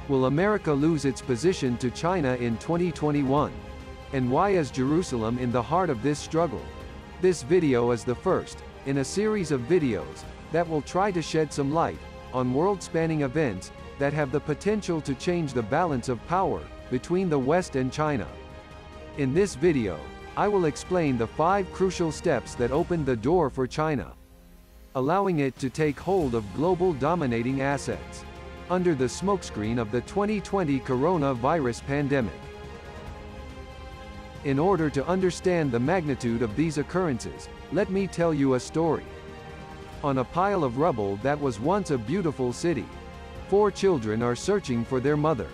Will America lose its position to China in 2021? And why is Jerusalem in the heart of this struggle? This video is the first in a series of videos that will try to shed some light on world-spanning events that have the potential to change the balance of power between the West and China. In this video, I will explain the 5 crucial steps that opened the door for China, allowing it to take hold of global dominating assets under the smokescreen of the 2020 coronavirus pandemic. In order to understand the magnitude of these occurrences, let me tell you a story. On a pile of rubble that was once a beautiful city, 4 children are searching for their mother.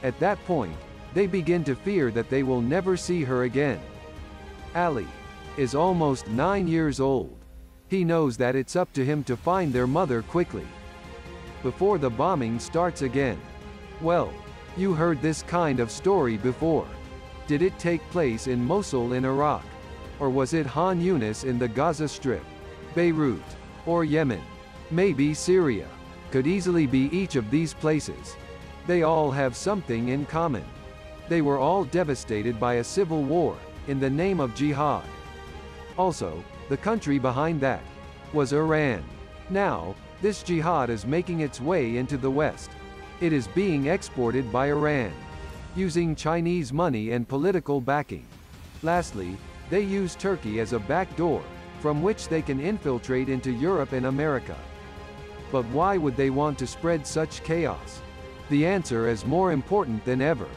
At that point, they begin to fear that they will never see her again. Ali is almost 9 years old. He knows that it's up to him to find their mother quickly, before the bombing starts again. Well, you heard this kind of story before. Did it take place in Mosul in Iraq? Or was it Han Yunis in the Gaza Strip, Beirut, or Yemen? Maybe Syria. Could easily be each of these places. They all have something in common. They were all devastated by a civil war in the name of jihad. Also, the country behind that was Iran. Now, this jihad is making its way into the West. It is being exported by Iran, using Chinese money and political backing. Lastly, they use Turkey as a backdoor, from which they can infiltrate into Europe and America. But why would they want to spread such chaos? The answer is more important than ever.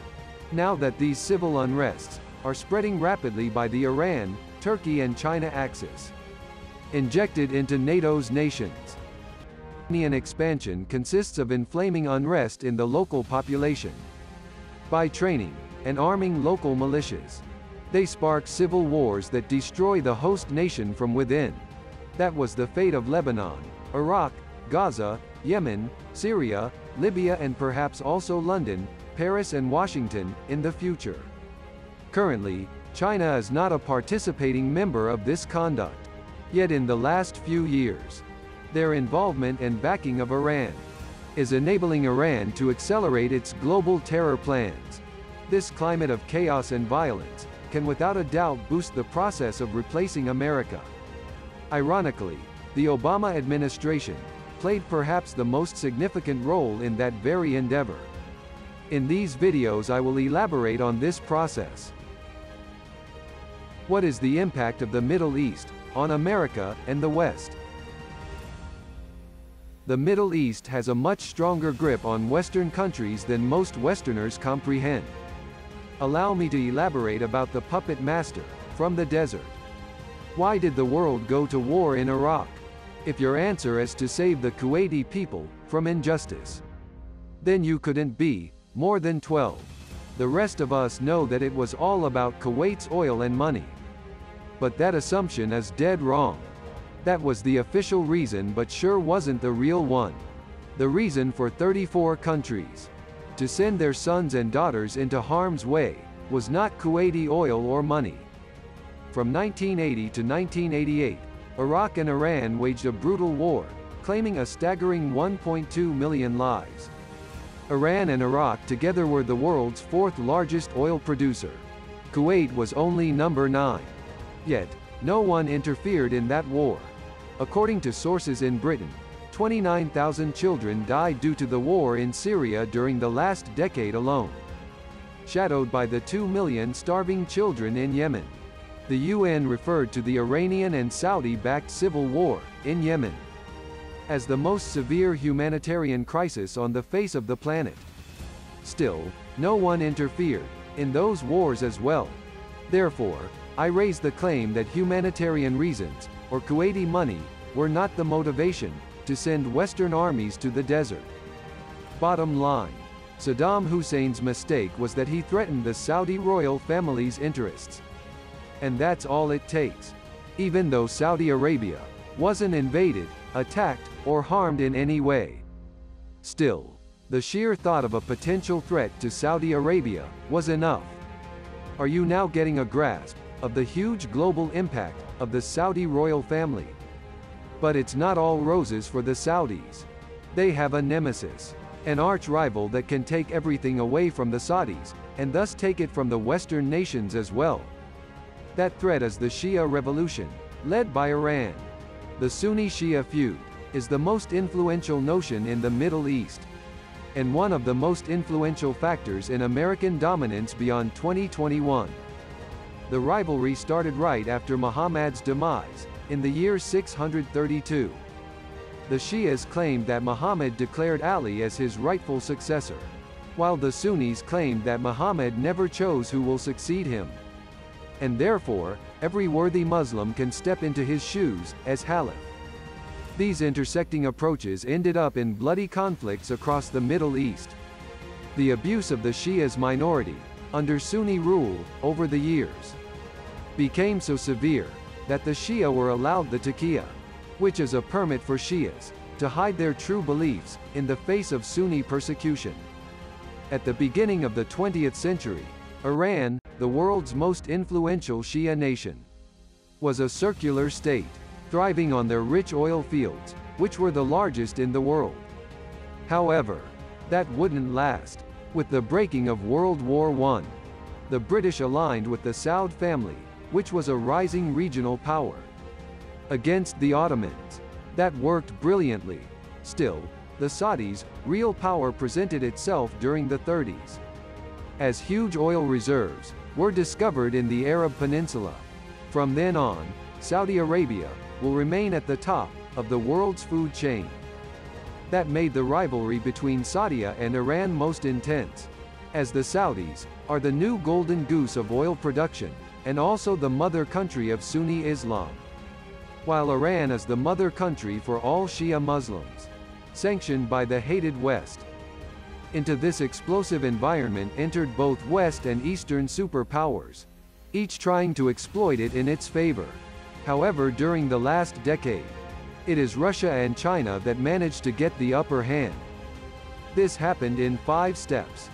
Now that these civil unrests are spreading rapidly by the Iran, Turkey and China axis, injected into NATO's nations. Iranian expansion consists of inflaming unrest in the local population. By training and arming local militias, they spark civil wars that destroy the host nation from within. That was the fate of Lebanon, Iraq, Gaza, Yemen, Syria, Libya, and perhaps also London, Paris and Washington in the future. Currently, China is not a participating member of this conduct. Yet in the last few years, their involvement and backing of Iran is enabling Iran to accelerate its global terror plans. This climate of chaos and violence can without a doubt boost the process of replacing America. Ironically, the Obama administration played perhaps the most significant role in that very endeavor. In these videos I will elaborate on this process. What is the impact of the Middle East on America and the West? The Middle East has a much stronger grip on Western countries than most Westerners comprehend. Allow me to elaborate about the puppet master from the desert. Why did the world go to war in Iraq? If your answer is to save the Kuwaiti people from injustice, then you couldn't be more than 12. The rest of us know that it was all about Kuwait's oil and money. But that assumption is dead wrong. That was the official reason, but sure wasn't the real one. The reason for 34 countries to send their sons and daughters into harm's way was not Kuwaiti oil or money. From 1980 to 1988, Iraq and Iran waged a brutal war, claiming a staggering 1.2 million lives. Iran and Iraq together were the world's 4th largest oil producer. Kuwait was only number 9. Yet, no one interfered in that war. According to sources in Britain, 29,000 children died due to the war in Syria during the last decade alone, shadowed by the 2 million starving children in Yemen. The UN referred to the Iranian and Saudi-backed civil war in Yemen as the most severe humanitarian crisis on the face of the planet. Still, no one interfered in those wars as well. Therefore, I raise the claim that humanitarian reasons, or Kuwaiti money, were not the motivation to send Western armies to the desert. Bottom line, Saddam Hussein's mistake was that he threatened the Saudi royal family's interests. And that's all it takes. Even though Saudi Arabia wasn't invaded, attacked, or harmed in any way. Still, the sheer thought of a potential threat to Saudi Arabia was enough. Are you now getting a grasp of the huge global impact of the Saudi royal family? But it's not all roses for the Saudis. They have a nemesis. An arch-rival that can take everything away from the Saudis, and thus take it from the Western nations as well. That threat is the Shia revolution, led by Iran. The Sunni-Shia feud is the most influential notion in the Middle East, and one of the most influential factors in American dominance beyond 2021. The rivalry started right after Muhammad's demise, in the year 632. The Shias claimed that Muhammad declared Ali as his rightful successor, while the Sunnis claimed that Muhammad never chose who will succeed him. And therefore, every worthy Muslim can step into his shoes, as Caliph. These intersecting approaches ended up in bloody conflicts across the Middle East. The abuse of the Shias' minority, under Sunni rule, over the years, became so severe, that the Shia were allowed the taqiyya, which is a permit for Shias, to hide their true beliefs, in the face of Sunni persecution. At the beginning of the 20th century, Iran, the world's most influential Shia nation, was a circular state, thriving on their rich oil fields, which were the largest in the world. However, that wouldn't last. With the breaking of World War I, the British aligned with the Saud family, which was a rising regional power, against the Ottomans. That worked brilliantly. Still, the Saudis' real power presented itself during the 30s, as huge oil reserves were discovered in the Arab Peninsula. From then on, Saudi Arabia will remain at the top of the world's food chain. That made the rivalry between Saudi and Iran most intense, as the Saudis are the new golden goose of oil production, and also the mother country of Sunni Islam, while Iran is the mother country for all Shia Muslims, sanctioned by the hated West. Into this explosive environment entered both West and Eastern superpowers, each trying to exploit it in its favor. However, during the last decade, it is Russia and China that managed to get the upper hand. This happened in 5 steps.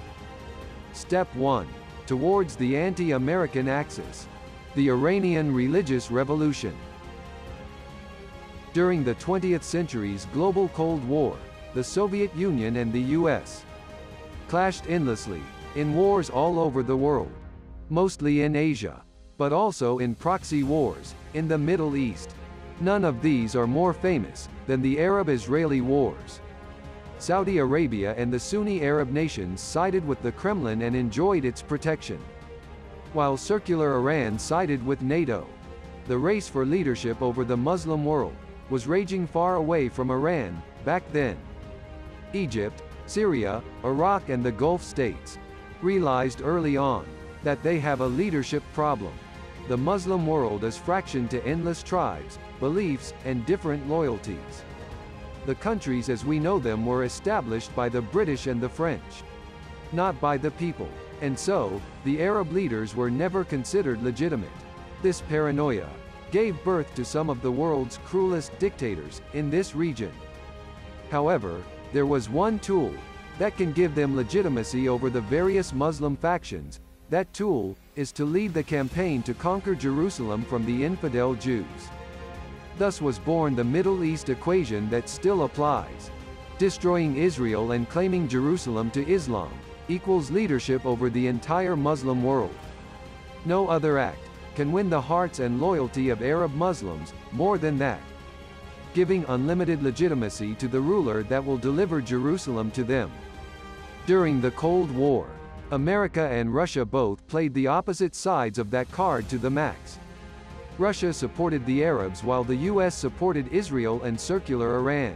Step 1. Towards the anti-American axis. The Iranian religious revolution. During the 20th century's global Cold War, the Soviet Union and the US clashed endlessly, in wars all over the world, mostly in Asia, but also in proxy wars, in the Middle East. None of these are more famous than the Arab-Israeli wars. Saudi Arabia and the Sunni Arab nations sided with the Kremlin and enjoyed its protection, while circular Iran sided with NATO. The race for leadership over the Muslim world was raging far away from Iran, back then. Egypt, Syria, Iraq and the Gulf states realized early on that they have a leadership problem. The Muslim world is fractioned to endless tribes, beliefs, and different loyalties. The countries as we know them were established by the British and the French, not by the people, and so, the Arab leaders were never considered legitimate. This paranoia gave birth to some of the world's cruelest dictators in this region. However, there was one tool that can give them legitimacy over the various Muslim factions. That tool is to lead the campaign to conquer Jerusalem from the infidel Jews. Thus was born the Middle East equation that still applies. Destroying Israel and claiming Jerusalem to Islam equals leadership over the entire Muslim world. No other act can win the hearts and loyalty of Arab Muslims more than that, giving unlimited legitimacy to the ruler that will deliver Jerusalem to them. During the Cold War, America and Russia both played the opposite sides of that card to the max. Russia supported the Arabs while the US supported Israel and circular Iran.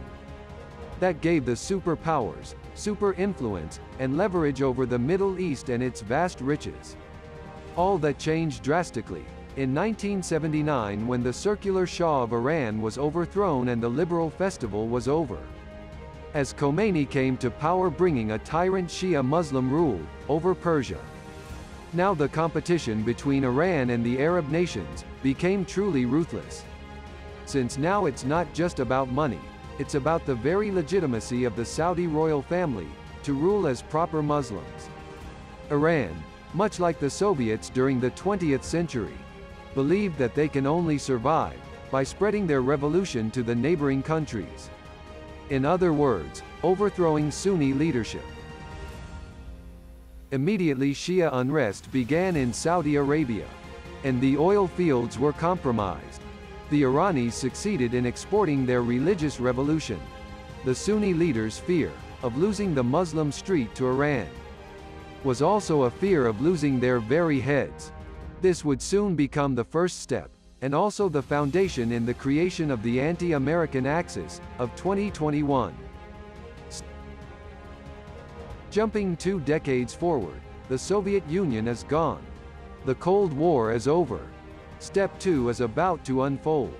That gave the superpowers super influence and leverage over the Middle East and its vast riches. All that changed drastically in 1979 when the circular Shah of Iran was overthrown and the liberal festival was over, as Khomeini came to power, bringing a tyrant Shia Muslim rule over Persia. Now the competition between Iran and the Arab nations became truly ruthless. Since now it's not just about money, it's about the very legitimacy of the Saudi royal family to rule as proper Muslims. Iran, much like the Soviets during the 20th century, believed that they can only survive by spreading their revolution to the neighboring countries. In other words, overthrowing Sunni leadership. Immediately Shia unrest began in Saudi Arabia, and the oil fields were compromised. The Iranis succeeded in exporting their religious revolution. The Sunni leaders' fear of losing the Muslim street to Iran was also a fear of losing their very heads. This would soon become the first step, and also the foundation in the creation of the anti-American Axis of 2021. Jumping 2 decades forward, the Soviet Union is gone. The Cold War is over. Step 2 is about to unfold.